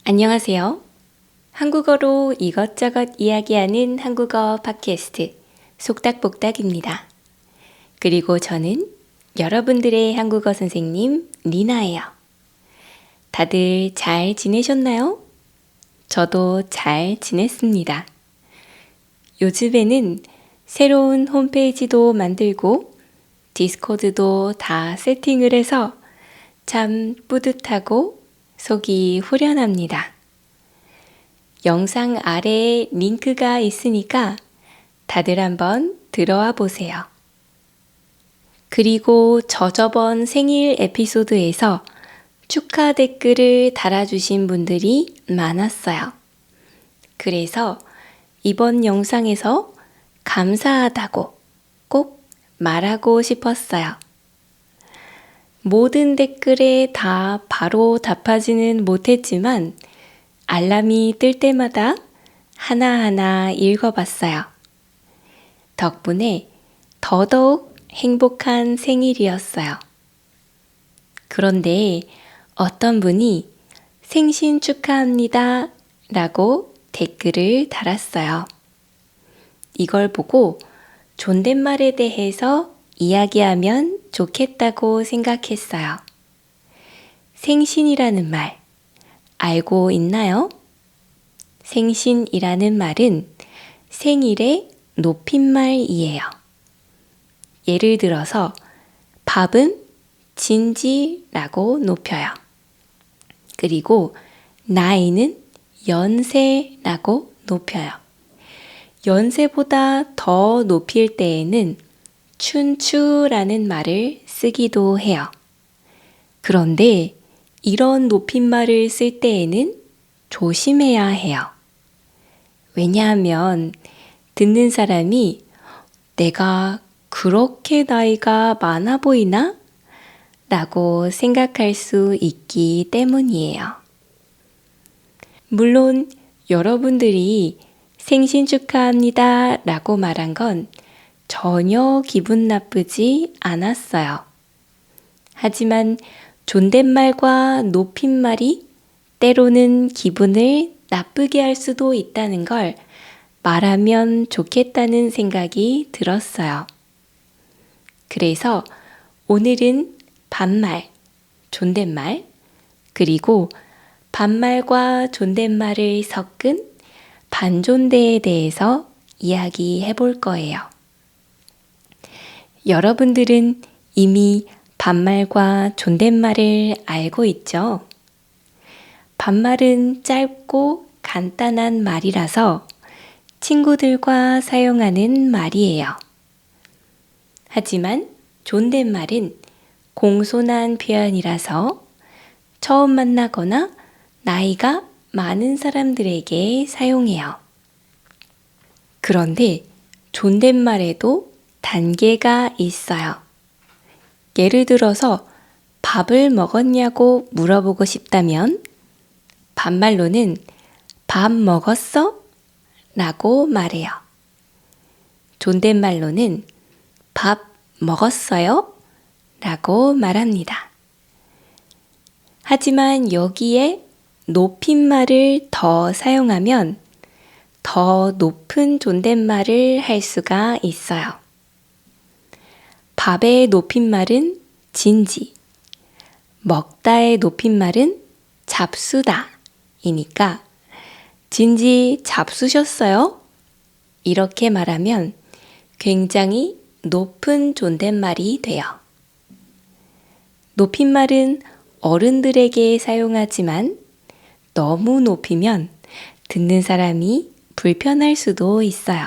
안녕하세요. 한국어로 이것저것 이야기하는 한국어 팟캐스트 속닥복닥입니다. 그리고 저는 여러분들의 한국어 선생님 리나예요. 다들 잘 지내셨나요? 저도 잘 지냈습니다. 요즘에는 새로운 홈페이지도 만들고 디스코드도 다 세팅을 해서 참 뿌듯하고 속이 후련합니다. 영상 아래에 링크가 있으니까 다들 한번 들어와 보세요. 그리고 저저번 생일 에피소드에서 축하 댓글을 달아주신 분들이 많았어요. 그래서 이번 영상에서 감사하다고 꼭 말하고 싶었어요. 모든 댓글에 다 바로 답하지는 못했지만 알람이 뜰 때마다 하나하나 읽어봤어요. 덕분에 더더욱 행복한 생일이었어요. 그런데 어떤 분이 생신 축하합니다 라고 댓글을 달았어요. 이걸 보고 존댓말에 대해서 이야기하면 좋겠다고 생각했어요. 생신이라는 말 알고 있나요? 생신이라는 말은 생일의 높임말이에요. 예를 들어서 밥은 진지라고 높여요. 그리고 나이는 연세라고 높여요. 연세보다 더 높일 때에는 춘추라는 말을 쓰기도 해요. 그런데 이런 높임말을 쓸 때에는 조심해야 해요. 왜냐하면 듣는 사람이 내가 그렇게 나이가 많아 보이나? 라고 생각할 수 있기 때문이에요. 물론 여러분들이 생신 축하합니다 라고 말한 건 전혀 기분 나쁘지 않았어요. 하지만 존댓말과 높임말이 때로는 기분을 나쁘게 할 수도 있다는 걸 말하면 좋겠다는 생각이 들었어요. 그래서 오늘은 반말, 존댓말, 그리고 반말과 존댓말을 섞은 반존대에 대해서 이야기해 볼 거예요. 여러분들은 이미 반말과 존댓말을 알고 있죠? 반말은 짧고 간단한 말이라서 친구들과 사용하는 말이에요. 하지만 존댓말은 공손한 표현이라서 처음 만나거나 나이가 많은 사람들에게 사용해요. 그런데 존댓말에도 단계가 있어요. 예를 들어서 밥을 먹었냐고 물어보고 싶다면 반말로는 밥 먹었어? 라고 말해요. 존댓말로는 밥 먹었어요? 라고 말합니다. 하지만 여기에 높임말을 더 사용하면 더 높은 존댓말을 할 수가 있어요. 밥의 높임말은 진지, 먹다의 높임말은 잡수다 이니까 진지 잡수셨어요? 이렇게 말하면 굉장히 높은 존댓말이 돼요. 높임말은 어른들에게 사용하지만 너무 높이면 듣는 사람이 불편할 수도 있어요.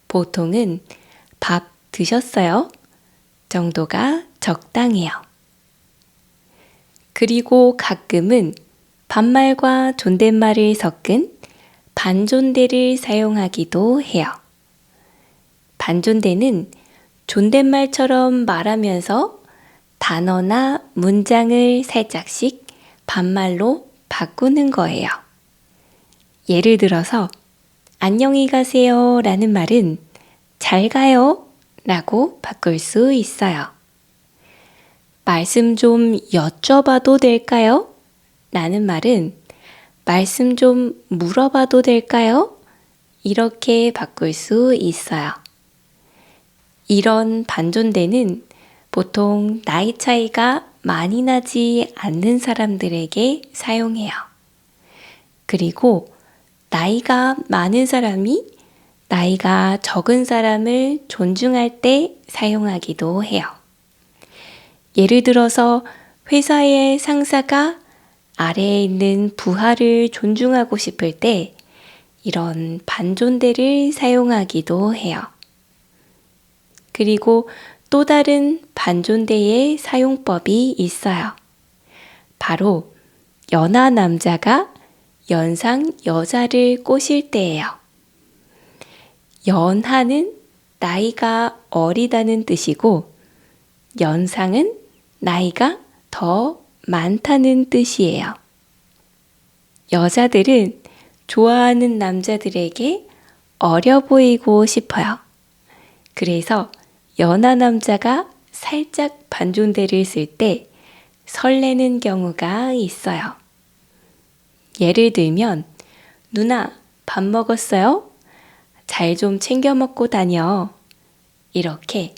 보통은 밥 드셨어요? 정도가 적당해요. 그리고 가끔은 반말과 존댓말을 섞은 반존대를 사용하기도 해요. 반존대는 존댓말처럼 말하면서 단어나 문장을 살짝씩 반말로 바꾸는 거예요. 예를 들어서 안녕히 가세요 라는 말은 잘 가요 라고 바꿀 수 있어요. 말씀 좀 여쭤봐도 될까요? 라는 말은 말씀 좀 물어봐도 될까요? 이렇게 바꿀 수 있어요. 이런 반존대는 보통 나이 차이가 많이 나지 않는 사람들에게 사용해요. 그리고 나이가 많은 사람이 나이가 적은 사람을 존중할 때 사용하기도 해요. 예를 들어서 회사의 상사가 아래에 있는 부하를 존중하고 싶을 때 이런 반존대를 사용하기도 해요. 그리고 또 다른 반존대의 사용법이 있어요. 바로 연하 남자가 연상 여자를 꼬실 때예요. 연하는 나이가 어리다는 뜻이고 연상은 나이가 더 많다는 뜻이에요. 여자들은 좋아하는 남자들에게 어려 보이고 싶어요. 그래서 연하 남자가 살짝 반존대를 쓸 때 설레는 경우가 있어요. 예를 들면, 누나, 밥 먹었어요? 잘 좀 챙겨 먹고 다녀. 이렇게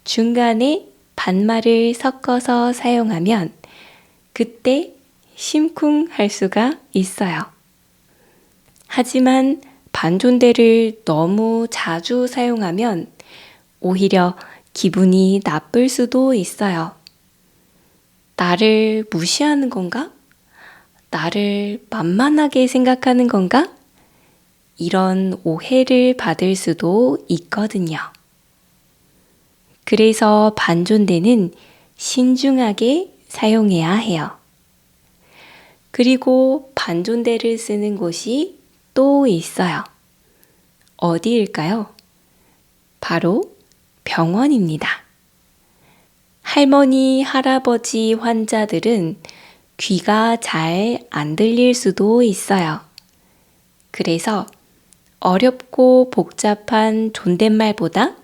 중간에 반말을 섞어서 사용하면 그때 심쿵할 수가 있어요. 하지만 반존대를 너무 자주 사용하면 오히려 기분이 나쁠 수도 있어요. 나를 무시하는 건가? 나를 만만하게 생각하는 건가? 이런 오해를 받을 수도 있거든요. 그래서 반존대는 신중하게 사용해야 해요. 그리고 반존대를 쓰는 곳이 또 있어요. 어디일까요? 바로 병원입니다. 할머니, 할아버지 환자들은 귀가 잘 안 들릴 수도 있어요. 그래서 어렵고 복잡한 존댓말보다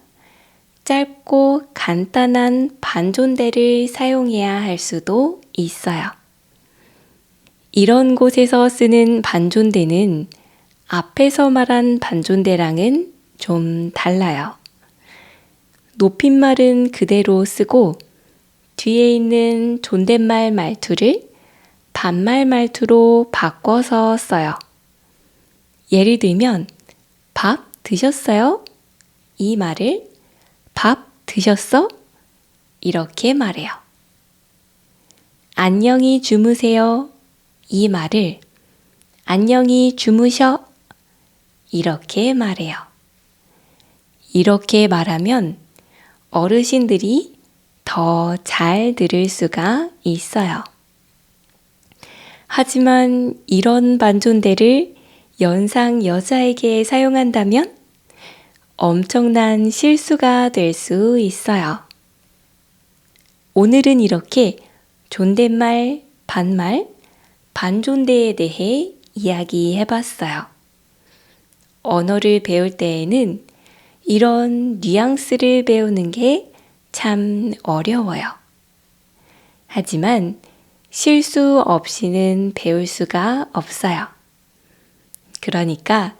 짧고 간단한 반존대를 사용해야 할 수도 있어요. 이런 곳에서 쓰는 반존대는 앞에서 말한 반존대랑은 좀 달라요. 높임말은 그대로 쓰고 뒤에 있는 존댓말 말투를 반말 말투로 바꿔서 써요. 예를 들면 밥 드셨어요? 이 말을 밥 드셨어? 이렇게 말해요. 안녕히 주무세요. 이 말을 안녕히 주무셔. 이렇게 말해요. 이렇게 말하면 어르신들이 더 잘 들을 수가 있어요. 하지만 이런 반존대를 연상 여자에게 사용한다면 엄청난 실수가 될 수 있어요. 오늘은 이렇게 존댓말, 반말, 반존대에 대해 이야기해 봤어요. 언어를 배울 때에는 이런 뉘앙스를 배우는 게 참 어려워요. 하지만 실수 없이는 배울 수가 없어요. 그러니까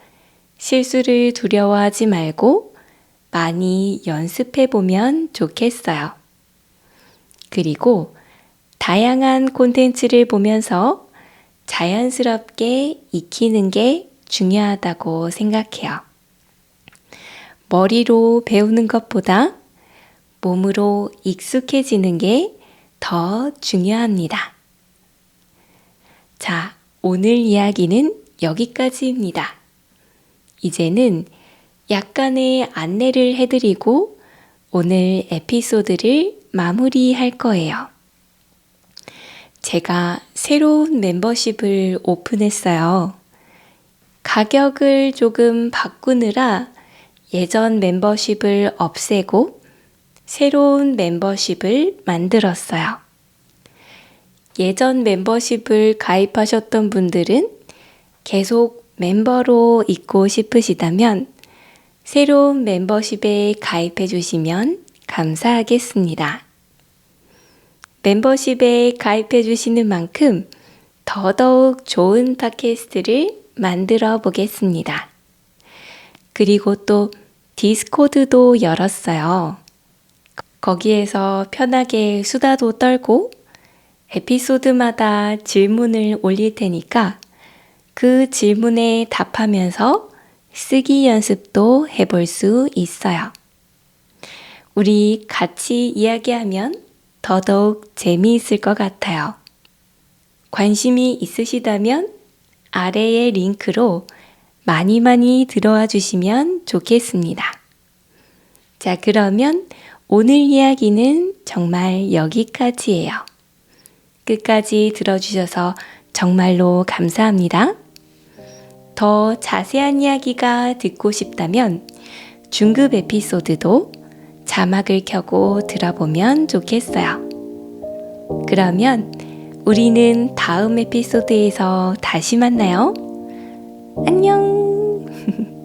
실수를 두려워하지 말고 많이 연습해 보면 좋겠어요. 그리고 다양한 콘텐츠를 보면서 자연스럽게 익히는 게 중요하다고 생각해요. 머리로 배우는 것보다 몸으로 익숙해지는 게 더 중요합니다. 자, 오늘 이야기는 여기까지입니다. 이제는 약간의 안내를 해드리고 오늘 에피소드를 마무리할 거예요. 제가 새로운 멤버십을 오픈했어요. 가격을 조금 바꾸느라 예전 멤버십을 없애고 새로운 멤버십을 만들었어요. 예전 멤버십을 가입하셨던 분들은 계속 멤버로 있고 싶으시다면 새로운 멤버십에 가입해 주시면 감사하겠습니다. 멤버십에 가입해 주시는 만큼 더더욱 좋은 팟캐스트를 만들어 보겠습니다. 그리고 또 디스코드도 열었어요. 거기에서 편하게 수다도 떨고 에피소드마다 질문을 올릴 테니까 그 질문에 답하면서 쓰기 연습도 해볼 수 있어요. 우리 같이 이야기하면 더더욱 재미있을 것 같아요. 관심이 있으시다면 아래의 링크로 많이 들어와 주시면 좋겠습니다. 자, 그러면 오늘 이야기는 정말 여기까지예요. 끝까지 들어주셔서 정말로 감사합니다. 더 자세한 이야기가 듣고 싶다면 중급 에피소드도 자막을 켜고 들어보면 좋겠어요. 그러면 우리는 다음 에피소드에서 다시 만나요. 안녕!